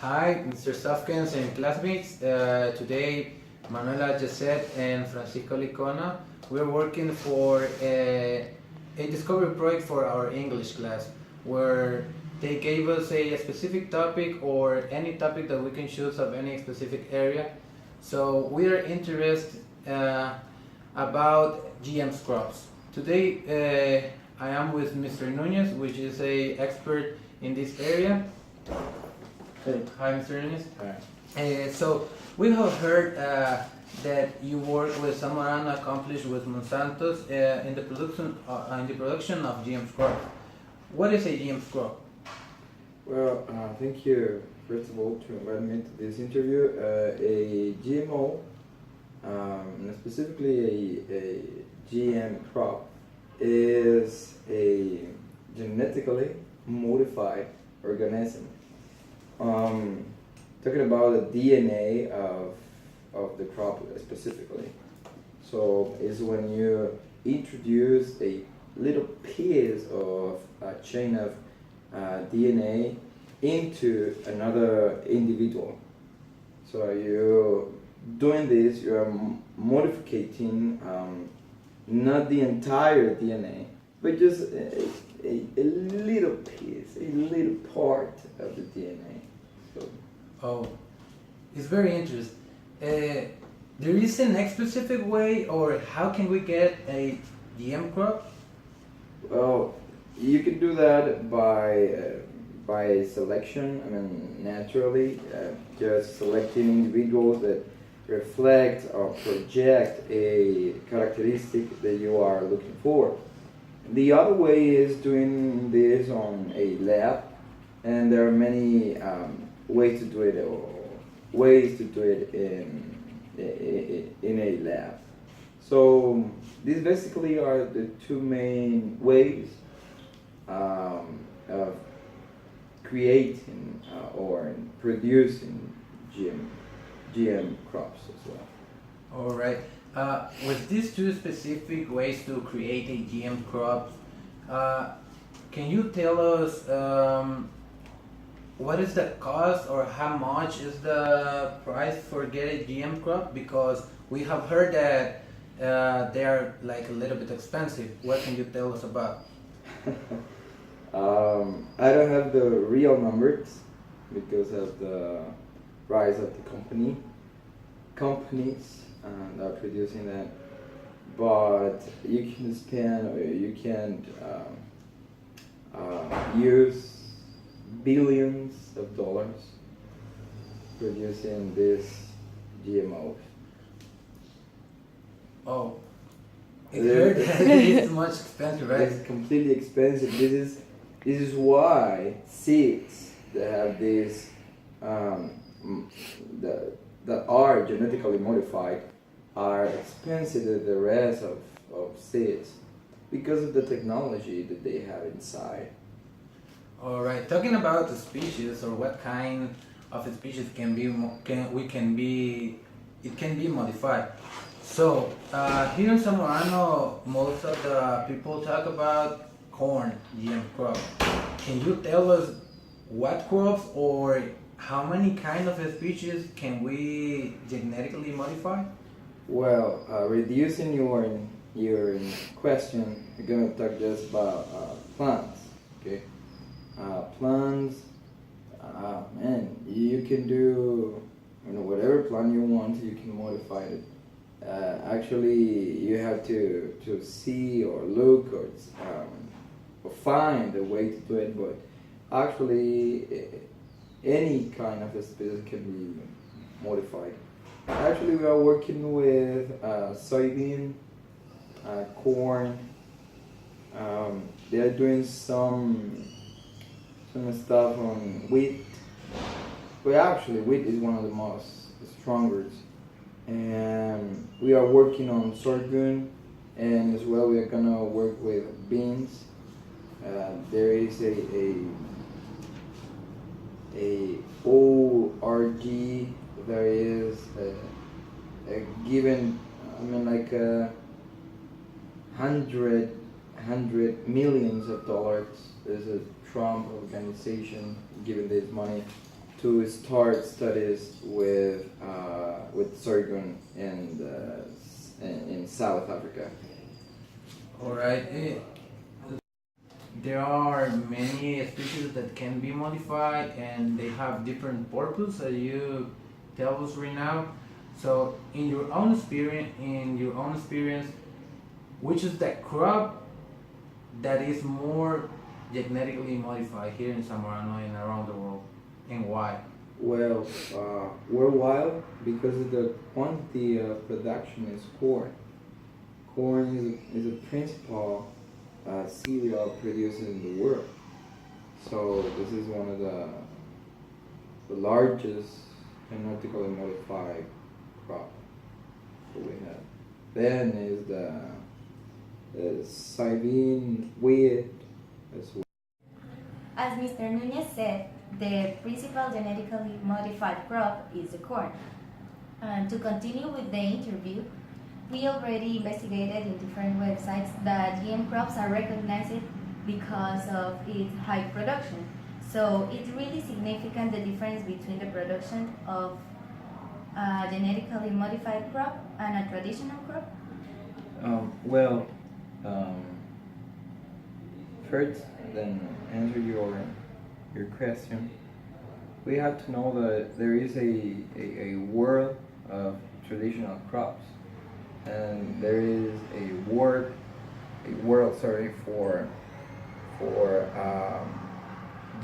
Hi, Mr. Sofkins and classmates. Today, Manoella, Ajcet, and Francisco Licona, we're working for a discovery project for our English class, where they gave us a specific topic or any topic that we can choose of any specific area. So we are interested about GM crops. Today, I am with Mr. Nunez, which is a expert in this area. Hi, Mr. Nunez. So we have heard that you work with someone accomplished with Monsanto's in the production of GM crops. What is a GM crop? Well, thank you, first of all, to invite me to this interview. A GMO, and specifically a GM crop, is a genetically modified organism. Talking about the DNA of the crop specifically. So it's when you introduce a little piece of a chain of DNA into another individual. So you doing this, you are modifying not the entire DNA, but just a little piece, a little part of the DNA. So, Oh, it's very interesting. There is a specific way, or how can we get a GM crop? well, you can do that by selection. I mean, naturally, just selecting individuals that reflect or project a characteristic that you are looking for. The other way is doing this on a lab, and there are many ways to do it, or ways to do it in a lab. So these basically are the two main ways of creating or producing GM crops as well. All right. With these two specific ways to create a GM crop, can you tell us what is the cost or how much is the price for get a GM crop? Because we have heard that they are like a little bit expensive. What can you tell us about? I don't have the real numbers because of the rise of the companies that are producing that, but you can spend, or you can use billions of dollars producing these GMOs. Oh, I heard that it's much expensive, right? It's completely expensive. This is why seeds that have these that are genetically modified are expensive than the rest of seeds because of the technology that they have inside. All right. Talking about the species or what kind of species can be it can be modified. So here in Zamorano, most of the people talk about corn GM crop. Can you tell us what crops or how many kind of species can we genetically modify? Well, reducing your question, we're gonna talk just about plants. Okay, plants. Man, you can do whatever plant you want. You can modify it. Actually, you have to see or look or find a way to do it. But actually, any kind of a species can be modified. Actually, we are working with soybean, corn. They are doing some stuff on wheat. But actually, wheat is one of the most strongest. And we are working on sorghum, and as well we are gonna work with beans. There is a ORG. There is a given, I mean, like hundred millions of dollars. There's a Trump organization giving this money to start studies with sorghum in South Africa. All right. There are many species that can be modified, and they have different purpose, as you tell us right now. So, in your own experience, which is the crop that is more genetically modified here in Zamorano and around the world, and why? Well, worldwide, because of the quantity of production is corn. Corn is a principal cereal produced in the world. So this is one of the largest genetically modified crop that we have. Then is the soybean, wheat as well. As Mr. Nunez said, the principal genetically modified crop is the corn. And to continue with the interview, we already investigated in different websites that GM crops are recognized because of its high production. So it's really significant the difference between the production of a genetically modified crop and a traditional crop. First, then answer your question. We have to know that there is a world of traditional crops, and there is a world for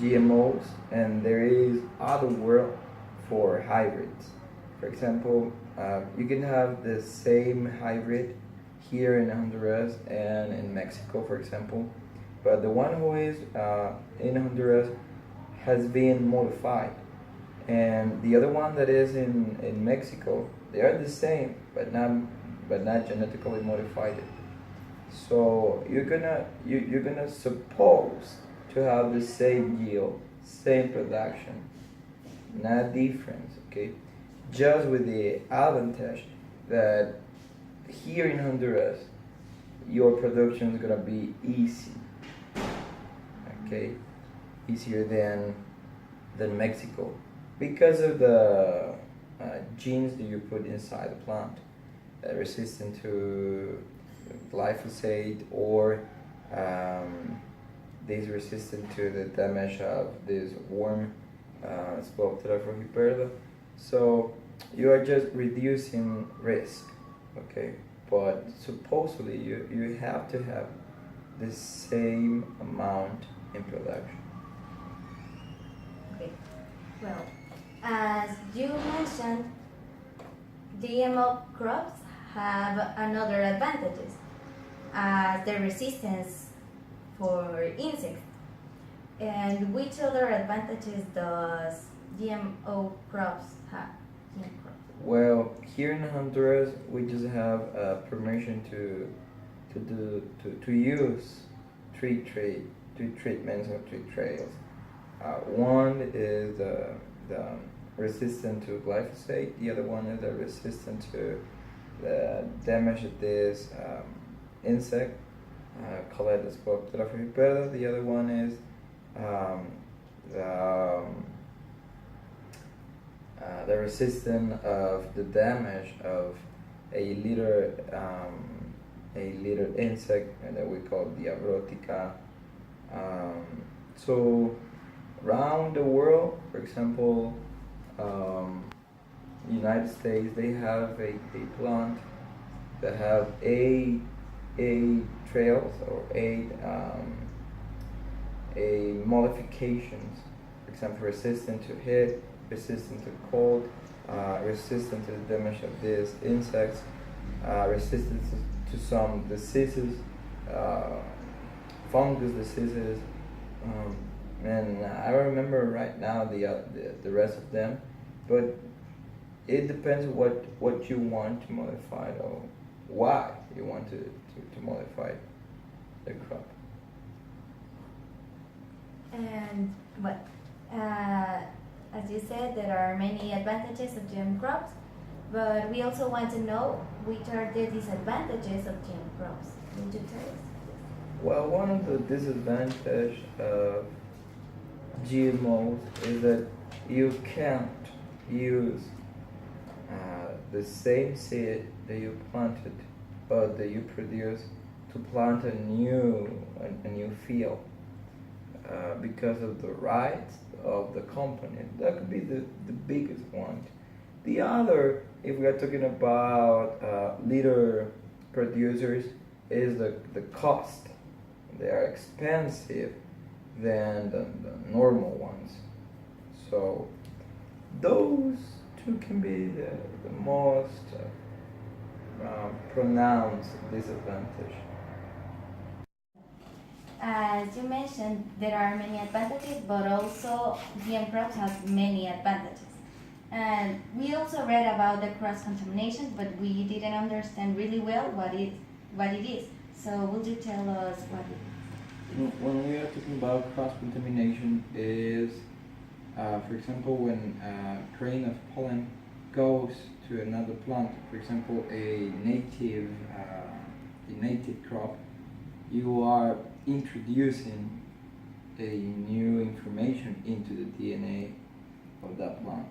GMOs, and there is other world for hybrids. For example, you can have the same hybrid here in Honduras and in Mexico, for example, but the one who is in Honduras has been modified, and the other one that is in Mexico, they are the same, but not genetically modified. So you're gonna suppose to have the same yield, same production, not difference, okay? Just with the advantage that here in Honduras, your production is gonna be easy, okay? Easier than Mexico because of the genes that you put inside the plant, resistant to glyphosate, or these resistant to the damage of this worm, Spoptera frugiperda. So you are just reducing risk, okay? But supposedly you have to have the same amount in production. Okay. Well, as you mentioned, GMO crops have another advantages, as the resistance for insects. And which other advantages does GMO crops have? Well, here in Honduras, we just have permission to use three treatments or three trails. One is the resistant to glyphosate. The other one is the resistant to the damage of this insect, called Spoptera frugiperda. The other one is the resistance of the damage of a little insect that we call diabrotica. So around the world, for example, United States, they have a plant that have eight trails or eight modifications. For example, resistant to heat, resistant to cold, resistant to the damage of these insects, resistant to some diseases, fungus diseases, and I don't remember right now the rest of them, but it depends what you want to modify or why you want to modify the crop. And what? As you said, there are many advantages of GM crops, but we also want to know which are the disadvantages of GM crops. Would you tell us? Well, one of the disadvantages of GMOs is that you can't use the same seed that you planted or that you produce to plant a new field because of the rights of the company. That could be the biggest one. The other, if we are talking about little producers, is the cost. They are expensive than the normal ones. So those two can be the most pronounced disadvantage. As you mentioned, there are many advantages, but also GM crops have many advantages. And we also read about the cross contamination, but we didn't understand really well what it is. So would you tell us what it is? When we are talking about cross contamination, is for example when a grain of pollen goes to another plant, for example a native crop, you are introducing a new information into the DNA of that plant.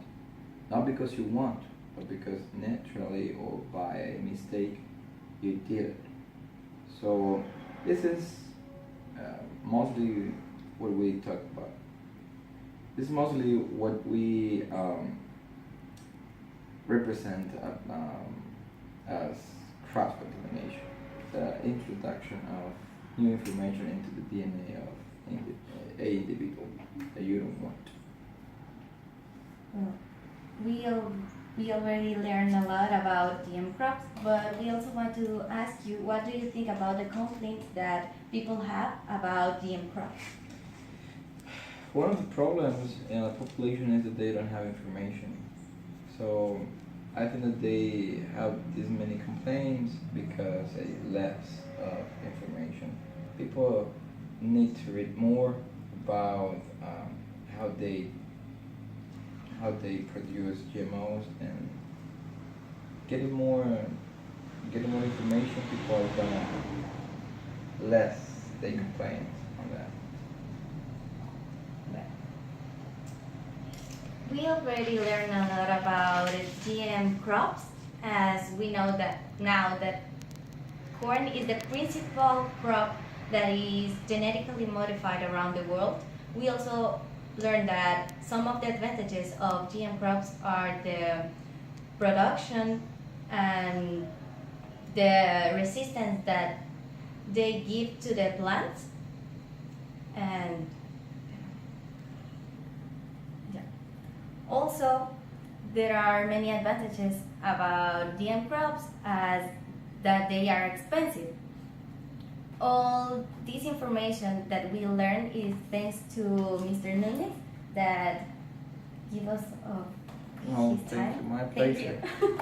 Not because you want, but because naturally or by a mistake you did it. So this is mostly what we talk about. This is mostly what we represent as cross contamination, the introduction of new information into the DNA of a individual that you don't want. We already learned a lot about GM crops, but we also want to ask you, what do you think about the complaints that people have about GM crops? One of the problems in the population is that they don't have information. So I think that they have this many complaints because they less of information. People need to read more about how they produce GMOs and getting more information. People are gonna less they complain on that. We already learned a lot about GM crops, as we know that now that corn is the principal crop that is genetically modified around the world. We also learned that some of the advantages of GM crops are the production and the resistance that they give to the plants, and also, there are many advantages about GM crops, as that they are expensive. All this information that we learned is thanks to Mr. Nunez that give us Oh, his time. thank you, my Thank pleasure. you.